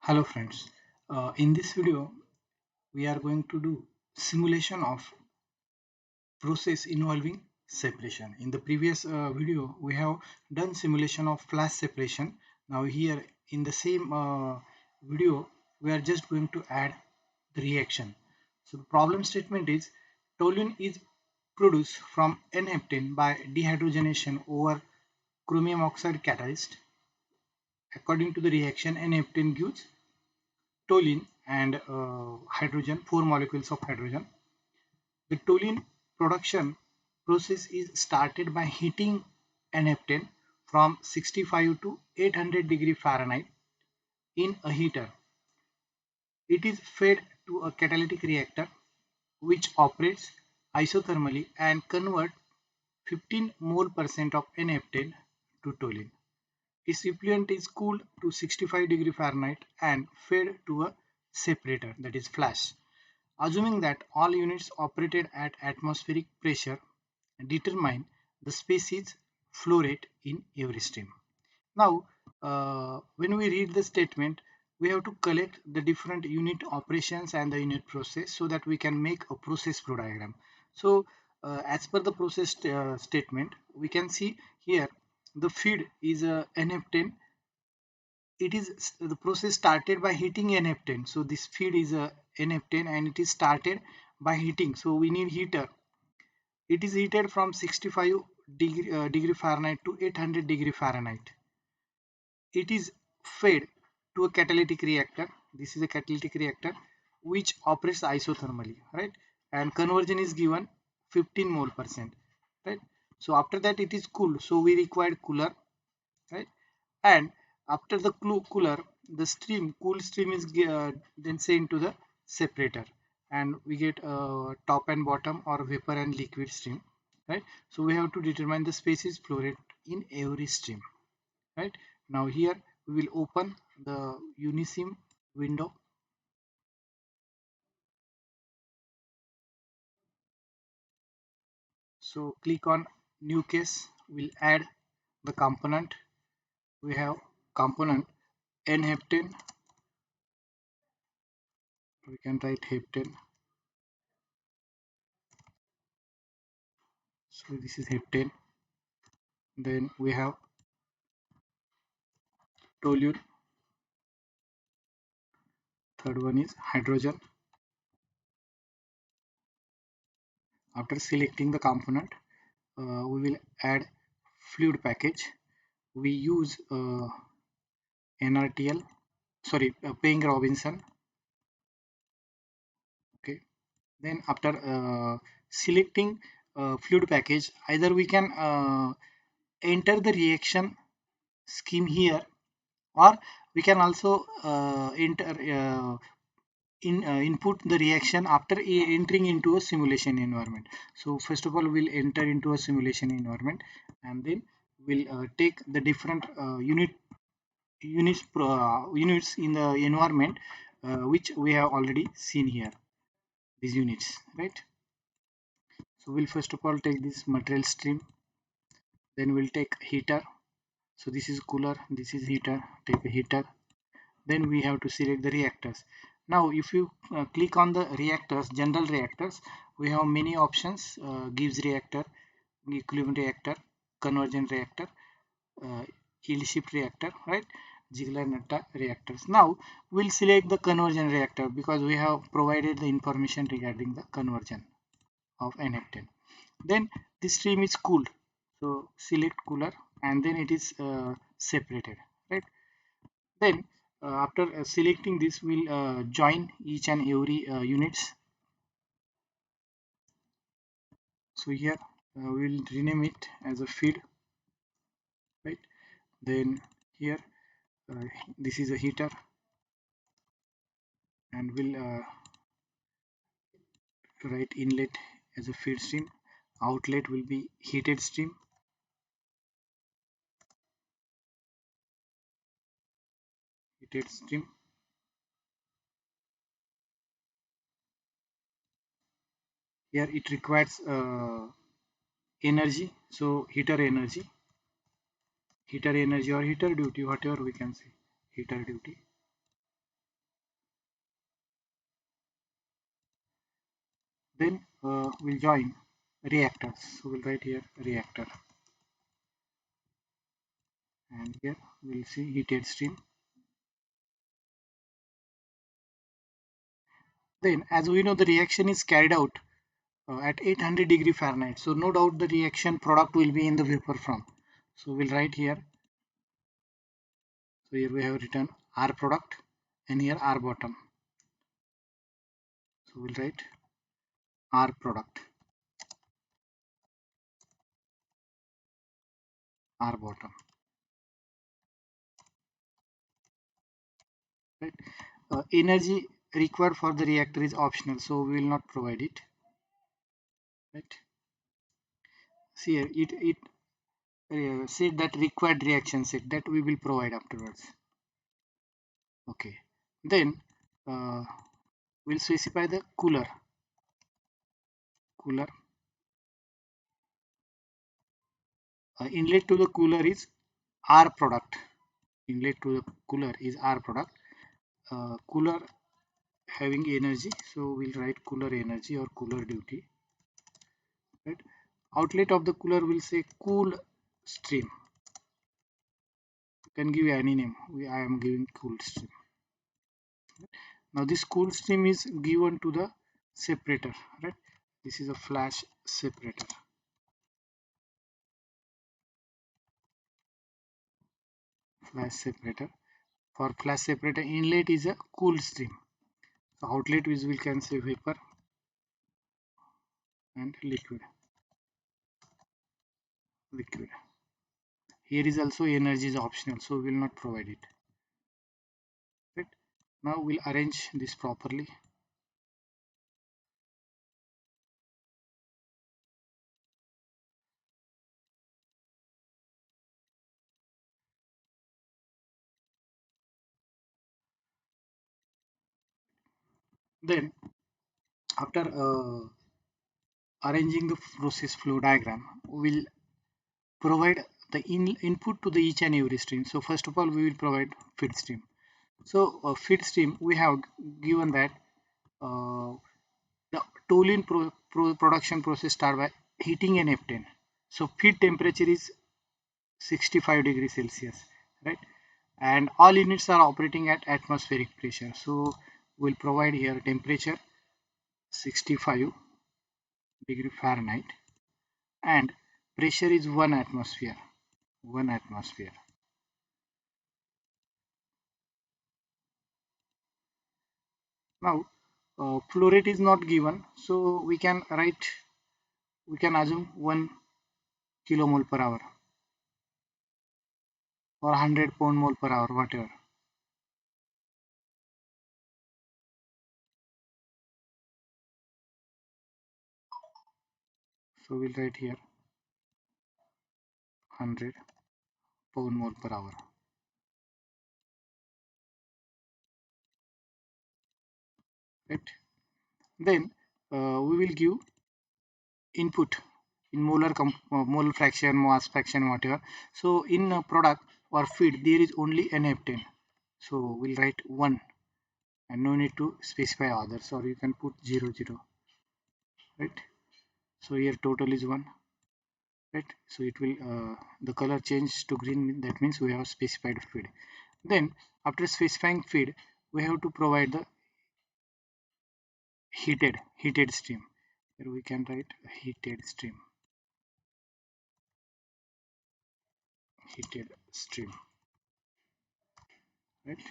Hello friends, in this video we are going to do simulation of process involving separation. In the previous video we have done simulation of flash separation. Now here in the same video we are just going to add the reaction. So the problem statement is toluene is produced from N-heptane by dehydrogenation over chromium oxide catalyst. According to the reaction, N-heptane gives toluene and hydrogen, four molecules of hydrogen. The toluene production process is started by heating N-heptane from 65 to 800 degree Fahrenheit in a heater. It is fed to a catalytic reactor which operates isothermally and convert 15 mole percent of N-heptane to toluene. Its effluent is cooled to 65 degree Fahrenheit and fed to a separator, that is flash. Assuming that all units operated at atmospheric pressure, determine the species flow rate in every stream. Now, when we read the statement, we have to collect the different unit operations and the unit process so that we can make a process flow diagram. So, as per the process statement, we can see here the feed is a N-heptane. It is the process started by heating N-heptane. So this feed is a N-heptane and it is started by heating. So we need heater. It is heated from 65 degree Fahrenheit to 800 degree Fahrenheit. It is fed to a catalytic reactor. This is a catalytic reactor which operates isothermally, right? And conversion is given 15 mole percent, right? So after that it is cooled. So we require cooler, right? And after the cooler, the cool stream is then sent to the separator, and we get top and bottom or vapor and liquid stream, right? So we have to determine the species flow rate in every stream, right? Now here we will open the Unisim window. So click on new case. We'll add the component. We have component N-heptane. We can write heptane. So this is heptane. Then we have toluene. Third one is hydrogen. After selecting the component, we will add fluid package. We use NRTL, sorry, Payne Robinson. Okay. Then after selecting fluid package, either we can enter the reaction scheme here, or we can also enter input the reaction after entering into a simulation environment. So first of all we'll enter into a simulation environment, and then we'll take the different units in the environment which we have already seen here, these units, right? So we'll first of all take this material stream, then we'll take heater. So this is cooler, this is heater, take a heater. Then we have to select the reactors. Now if you click on the reactors, general reactors, we have many options: Gibbs reactor, equivalent reactor, convergent reactor, uh, yield shift reactor, right? Ziegler-Natta reactors. Now we'll select the convergent reactor because we have provided the information regarding the conversion of N-heptane. Then this stream is cooled, so select cooler, and then it is separated, right? Then after selecting this, we'll join each and every units. So here we'll rename it as a feed, right? Then here uh, this is a heater, and we'll write inlet as a feed stream. Outlet will be heated stream. Heated stream. Here it requires energy, so heater energy or heater duty, whatever we can say, heater duty. Then we'll join reactors. So we'll write here reactor, and here we'll see heated stream. Then, as we know, the reaction is carried out at 800 degree Fahrenheit. So no doubt the reaction product will be in the vapor form. So we'll write here. So here we have written R product and here R bottom. So we'll write R product, R bottom. Right. Energy required for the reactor is optional, so we will not provide it. Right. See here, it said that required reaction set that we will provide afterwards. Okay. Then we'll specify the cooler. Inlet to the cooler is R product. Inlet to the cooler is R product. Cooler having energy, so we'll write cooler energy or cooler duty. Right. Outlet of the cooler will say cool stream. You can give any name. I am giving cool stream. Now this cool stream is given to the separator. Right. This is a flash separator. Flash separator. For flash separator, inlet is a cool stream. So outlet is, we can say, vapor and liquid. Here is also energy is optional, so we will not provide it. Right. Now we'll arrange this properly. Then after arranging the process flow diagram, we'll provide the input to the each and every stream. So first of all, we will provide feed stream. So feed stream, we have given that the toluene production process start by heating an F10. So feed temperature is 65 degrees Celsius, right? And all units are operating at atmospheric pressure. So we'll provide here temperature 65 degree Fahrenheit and pressure is 1 atmosphere. Now flow rate is not given, so we can assume 1 kilomole per hour or 100 pound mole per hour, whatever. So we'll write here 100 pound mole per hour. Right. Then we will give input in molar fraction, mass fraction, whatever. So in a product or feed, there is only an F10. So we'll write 1 and no need to specify others, or you can put 0, 0. Right. So here total is 1. Right. So it will the color change to green. That means we have specified feed. Then after specifying feed, we have to provide the heated stream. Here we can write heated stream. Right.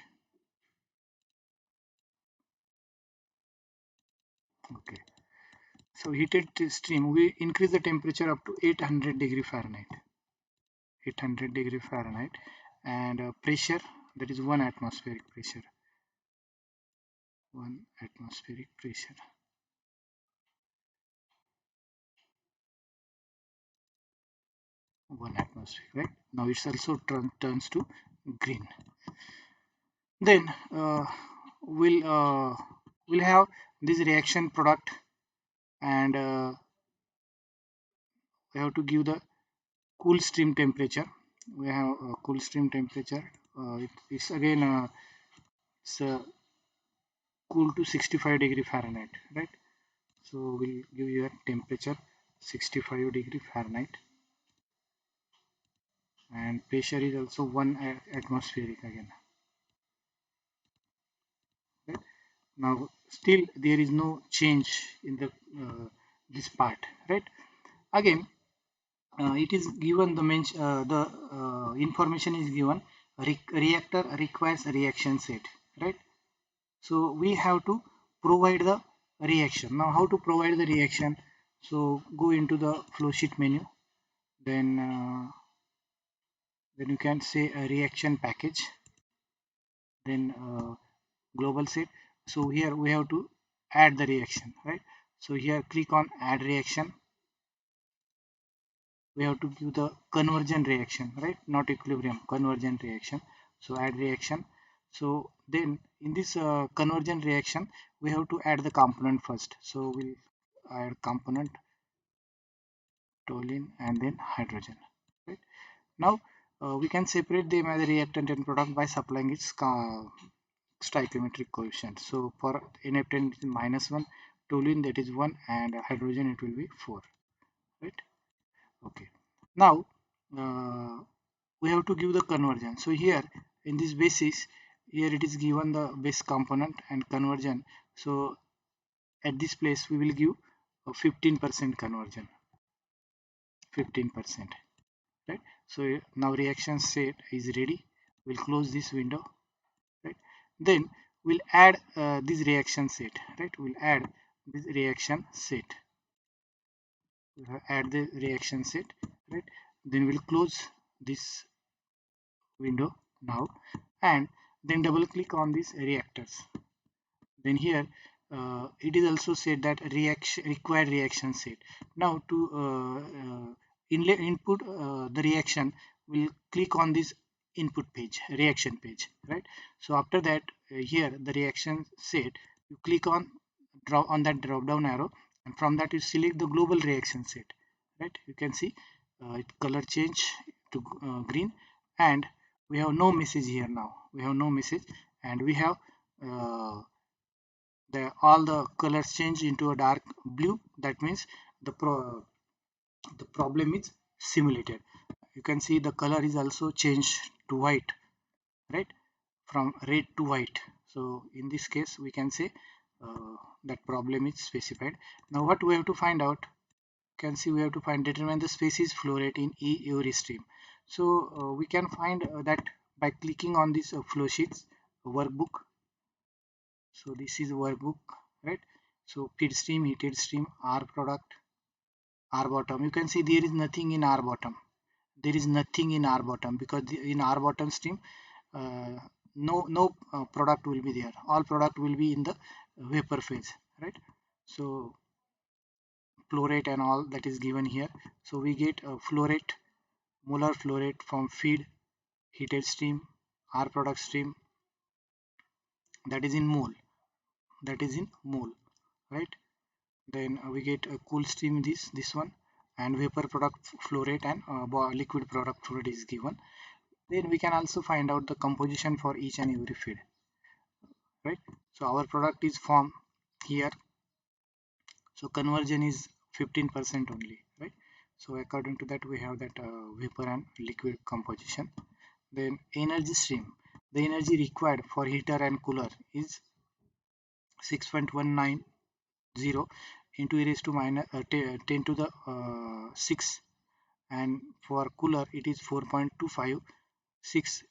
Okay. So heated stream, we increase the temperature up to 800 degree Fahrenheit. 800 degree Fahrenheit and pressure, that is 1 atmospheric pressure. 1 atmospheric pressure. 1 atmosphere, right? Now it's also turns to green. Then we'll have this reaction product and we have to give the cool stream temperature. We have a cool stream temperature. It's again it's cool to 65 degree Fahrenheit, right? So we'll give you a temperature 65 °F, and pressure is also 1 atmospheric again. Right? Now still there is no change in the this part, right? Again, it is given the information is given, reactor requires a reaction set, right? So we have to provide the reaction. Now how to provide the reaction? So go into the flow sheet menu, then you can say a reaction package, then global set. So here we have to add the reaction, right? So here click on add reaction. We have to give the conversion reaction, right? Not equilibrium, conversion reaction. So add reaction. So then in this conversion reaction we have to add the component first. So we'll add component toluene and then hydrogen, right? Now we can separate them as a reactant and product by supplying its stoichiometric coefficient. So for NF10 it is -1, toluene that is 1, and hydrogen it will be 4, right? Okay. Now we have to give the conversion. So here in this basis, here it is given the base component and conversion. So at this place we will give a 15% conversion, 15%, right? So now reaction set is ready. We'll close this window, right? Then we'll add this reaction set, right? We'll add this reaction set. We'll add the reaction set, right? Then we'll close this window now, and then double click on these reactors. Then here it is also said that reaction required reaction set. Now to input the reaction, we'll click on this input page, reaction page, right? So after that here the reaction set, you click on that drop down arrow, and from that you select the global reaction set, right? You can see it color change to green, and we have no message here. Now we have no message, and we have all the colors change into a dark blue. That means the problem is simulated. You can see the color is also changed to white, right? From red to white. So in this case we can say that problem is specified. Now what we have to find out? You can see we have to determine the species flow rate in every stream. So we can find that by clicking on this flow sheets workbook. So this is workbook, right? So feed stream, heated stream, R product, R bottom. You can see there is nothing in R bottom. There is nothing in R bottom because in R bottom stream, uh, no product will be there. All product will be in the vapor phase, right? So flow rate and all that is given here. So we get a flow rate, molar flow rate from feed, heated stream, R product stream, that is in mole. That is in mole, right? Then we get a cool stream, this one, and vapor product flow rate and liquid product flow rate is given. Then we can also find out the composition for each and every feed, right? So our product is formed here, so conversion is 15% only, right? So according to that we have that vapor and liquid composition. Then energy stream, the energy required for heater and cooler is 6.190 into e raised to minus 10 to the 6, and for cooler it is 4.25, 6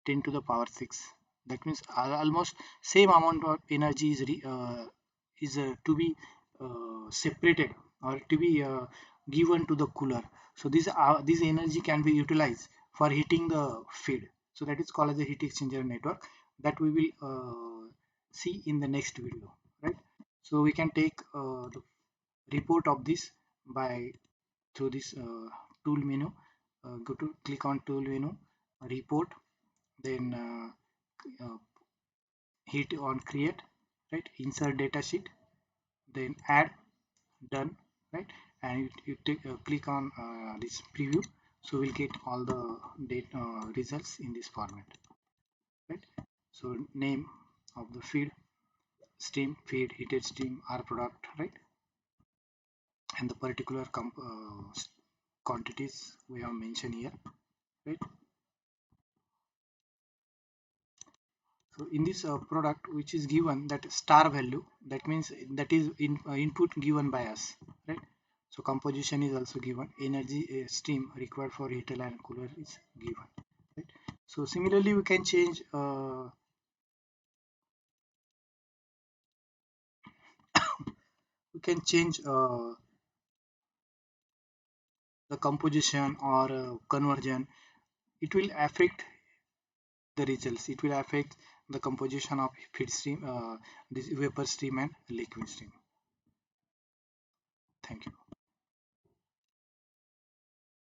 10 to the power 6. That means almost same amount of energy is to be separated or to be given to the cooler. So this energy can be utilized for heating the feed. So that is called as a heat exchanger network, that we will see in the next video, right? So we can take the report of this by through this tool menu. Go to click on tool menu, report, then hit on create, right? Insert data sheet, then add, done, right? And you click on this preview, so we'll get all the data results in this format, right? So name of the feed, stream, feed, heated stream, R product, right? and the particular quantities we have mentioned here, right? So in this product which is given that star value, that means that is input given by us, right? So composition is also given, energy stream required for heater and cooler is given, right? So similarly we can change the composition or conversion. It will affect the results, it will affect the composition of feed stream, this vapor stream and liquid stream. Thank you.